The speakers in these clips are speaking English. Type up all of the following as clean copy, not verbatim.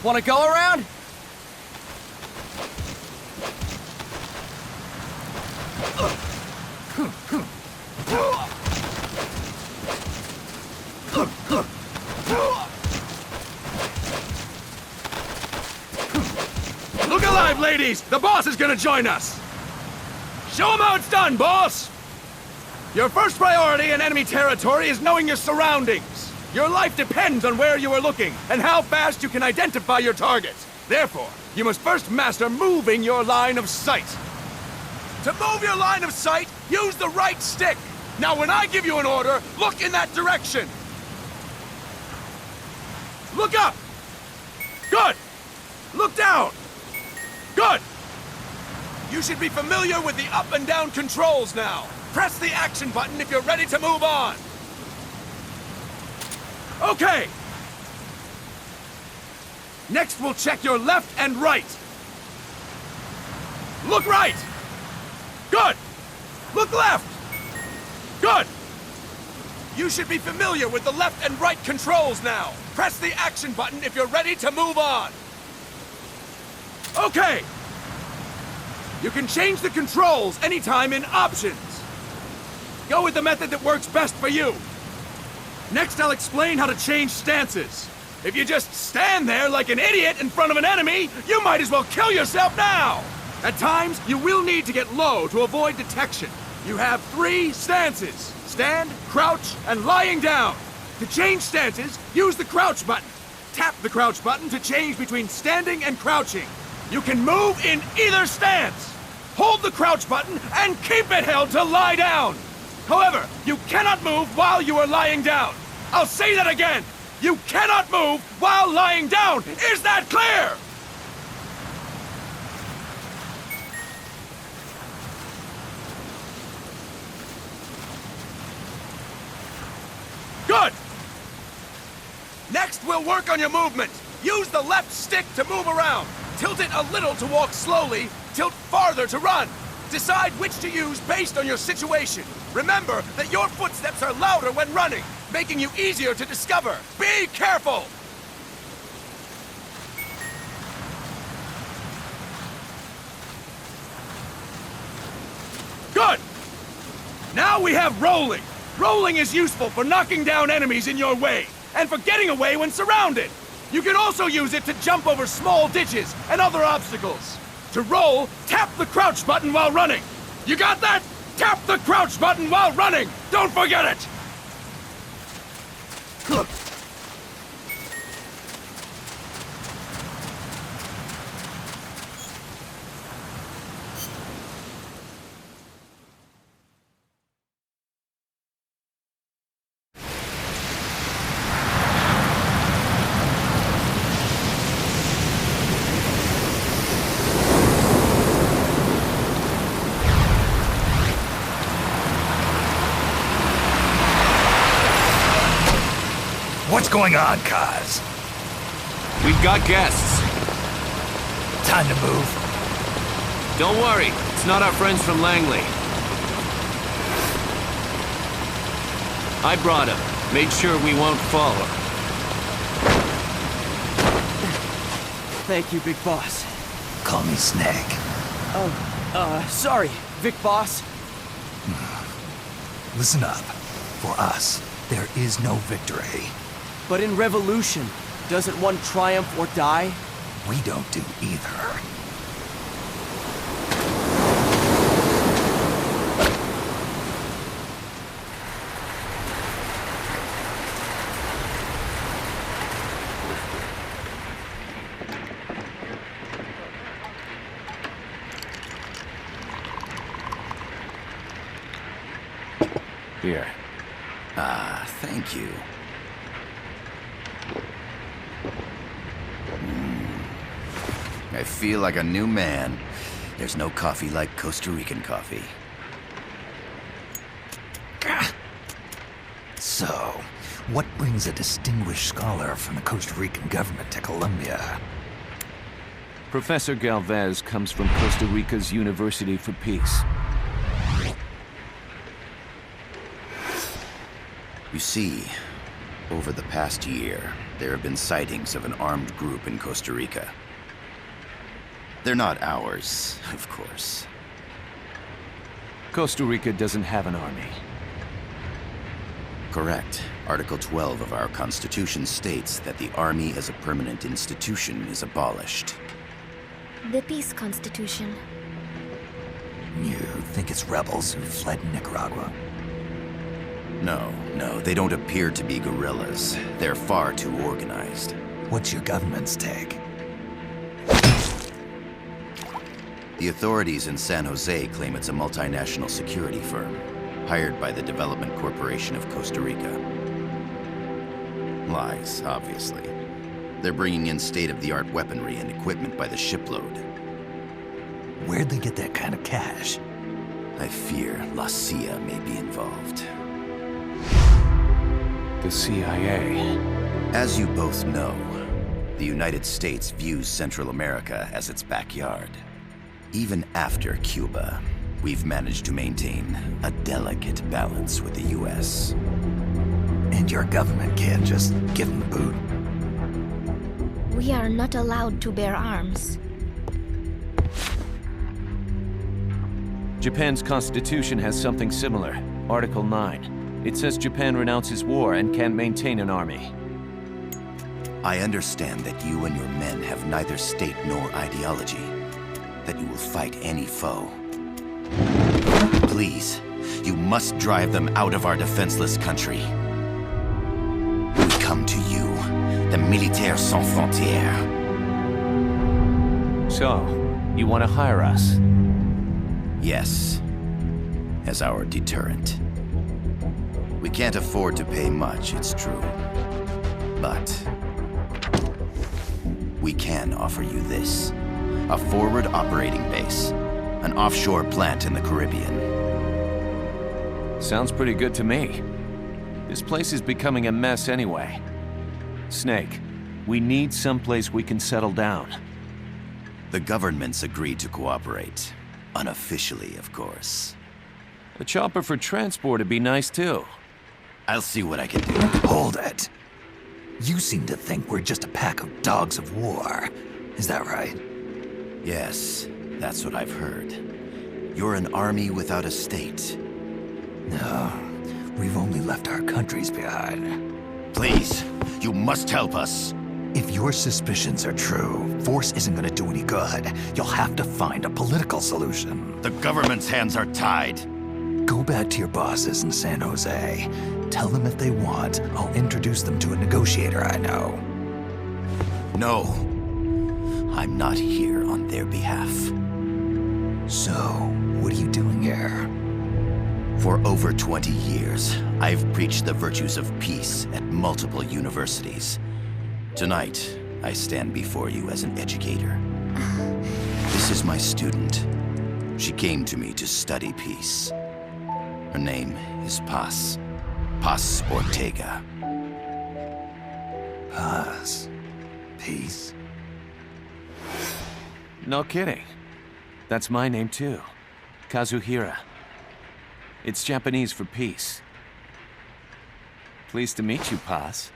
Wanna go around? Look alive, ladies! The boss is gonna join us! Show him how it's done, boss! Your first priority in enemy territory is knowing your surroundings. Your life depends on where you are looking and how fast you can identify your targets. Therefore, you must first master moving your line of sight. To move your line of sight, use the right stick. Now when I give you an order, look in that direction. Look up! Good! Look down! Good! You should be familiar with the up and down controls now. Press the action button if you're ready to move on. Okay! Next, we'll check your left and right. Look right! Good! Look left! Good! You should be familiar with the left and right controls now. Press the action button if you're ready to move on. Okay! You can change the controls anytime in Options. Go with the method that works best for you. Next, I'll explain how to change stances. If you just stand there like an idiot in front of an enemy, you might as well kill yourself now! At times, you will need to get low to avoid detection. You have 3 stances: stand, crouch, and lying down. To change stances, use the crouch button. Tap the crouch button to change between standing and crouching. You can move in either stance. Hold the crouch button and keep it held to lie down. However, you cannot move while you are lying down. I'll say that again. You cannot move while lying down. Is that clear? Good! Next, we'll work on your movement. Use the left stick to move around. Tilt it a little to walk slowly, tilt farther to run. Decide which to use based on your situation. Remember that your footsteps are louder when running, making you easier to discover. Be careful! Good! Now we have rolling. Rolling is useful for knocking down enemies in your way, and for getting away when surrounded. You can also use it to jump over small ditches and other obstacles. To roll, tap the crouch button while running. You got that? Tap the crouch button while running! Don't forget it! What's going on, Kaz? We've got guests. Time to move. Don't worry, it's not our friends from Langley. I brought him. Made sure we won't fall. Thank you, Big Boss. Call me Snake. Sorry, Vic Boss. Listen up. For us, there is no victory. But in Revolution, doesn't one triumph or die? We don't do either. Here. Thank you. I feel like a new man. There's no coffee like Costa Rican coffee. So, what brings a distinguished scholar from the Costa Rican government to Colombia? Professor Galvez comes from Costa Rica's University for Peace. You see, Over the past year, there have been sightings of an armed group in Costa Rica. They're not ours, of course. Costa Rica doesn't have an army. Correct. Article 12 of our Constitution states that the Army as a permanent institution is abolished. The Peace Constitution. You think it's rebels who fled Nicaragua? No, they don't appear to be guerrillas. They're far too organized. What's your government's take? The authorities in San Jose claim it's a multinational security firm, hired by the Development Corporation of Costa Rica. Lies, obviously. They're bringing in state-of-the-art weaponry and equipment by the shipload. Where'd they get that kind of cash? I fear La CIA may be involved. The CIA. As you both know, the United States views Central America as its backyard. Even after Cuba, we've managed to maintain a delicate balance with the US. And your government can't just give them the boot? We are not allowed to bear arms. Japan's constitution has something similar. Article 9. It says Japan renounces war and can't maintain an army. I understand that you and your men have neither state nor ideology. That you will fight any foe. Please, you must drive them out of our defenseless country. We come to you, the Militaires Sans Frontières. So, you want to hire us? Yes, as our deterrent. We can't afford to pay much, it's true. But we can offer you this. A forward operating base. An offshore plant in the Caribbean. Sounds pretty good to me. This place is becoming a mess anyway. Snake, we need someplace we can settle down. The government's agreed to cooperate. Unofficially, of course. A chopper for transport would be nice too. I'll see what I can do. Hold it. You seem to think we're just a pack of dogs of war. Is that right? Yes, that's what I've heard. You're an army without a state. No, we've only left our countries behind. Please, you must help us. If your suspicions are true, force isn't gonna do any good. You'll have to find a political solution. The government's hands are tied. Go back to your bosses in San Jose. Tell them if they want, I'll introduce them to a negotiator I know. No. I'm not here on their behalf. So, what are you doing here? For over 20 years, I've preached the virtues of peace at multiple universities. Tonight, I stand before you as an educator. This is my student. She came to me to study peace. Her name is Paz. Paz Ortega. Paz. Peace. No kidding. That's my name too. Kazuhira. It's Japanese for peace. Pleased to meet you, Paz.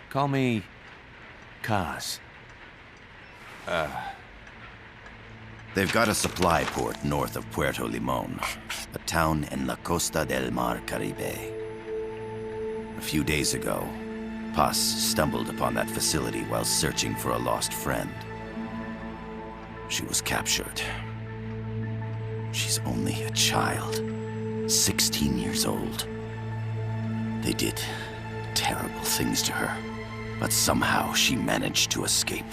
Call me Kaz. They've got a supply port north of Puerto Limon, a town in La Costa del Mar Caribe. A few days ago, Paz stumbled upon that facility while searching for a lost friend. She was captured. She's only a child, 16 years old. They did terrible things to her, but somehow she managed to escape.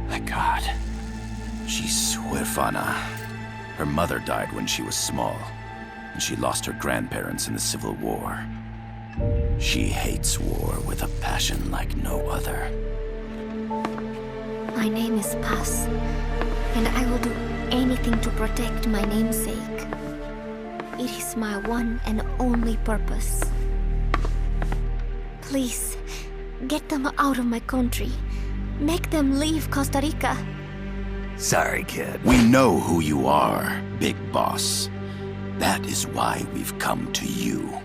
Thank God. She's huérfana. Her mother died when she was small, and she lost her grandparents in the Civil War. She hates war with a passion like no other. My name is Paz, and I will do anything to protect my namesake. It is my one and only purpose. Please, get them out of my country. Make them leave Costa Rica. Sorry, kid. We know who you are, Big Boss. That is why we've come to you.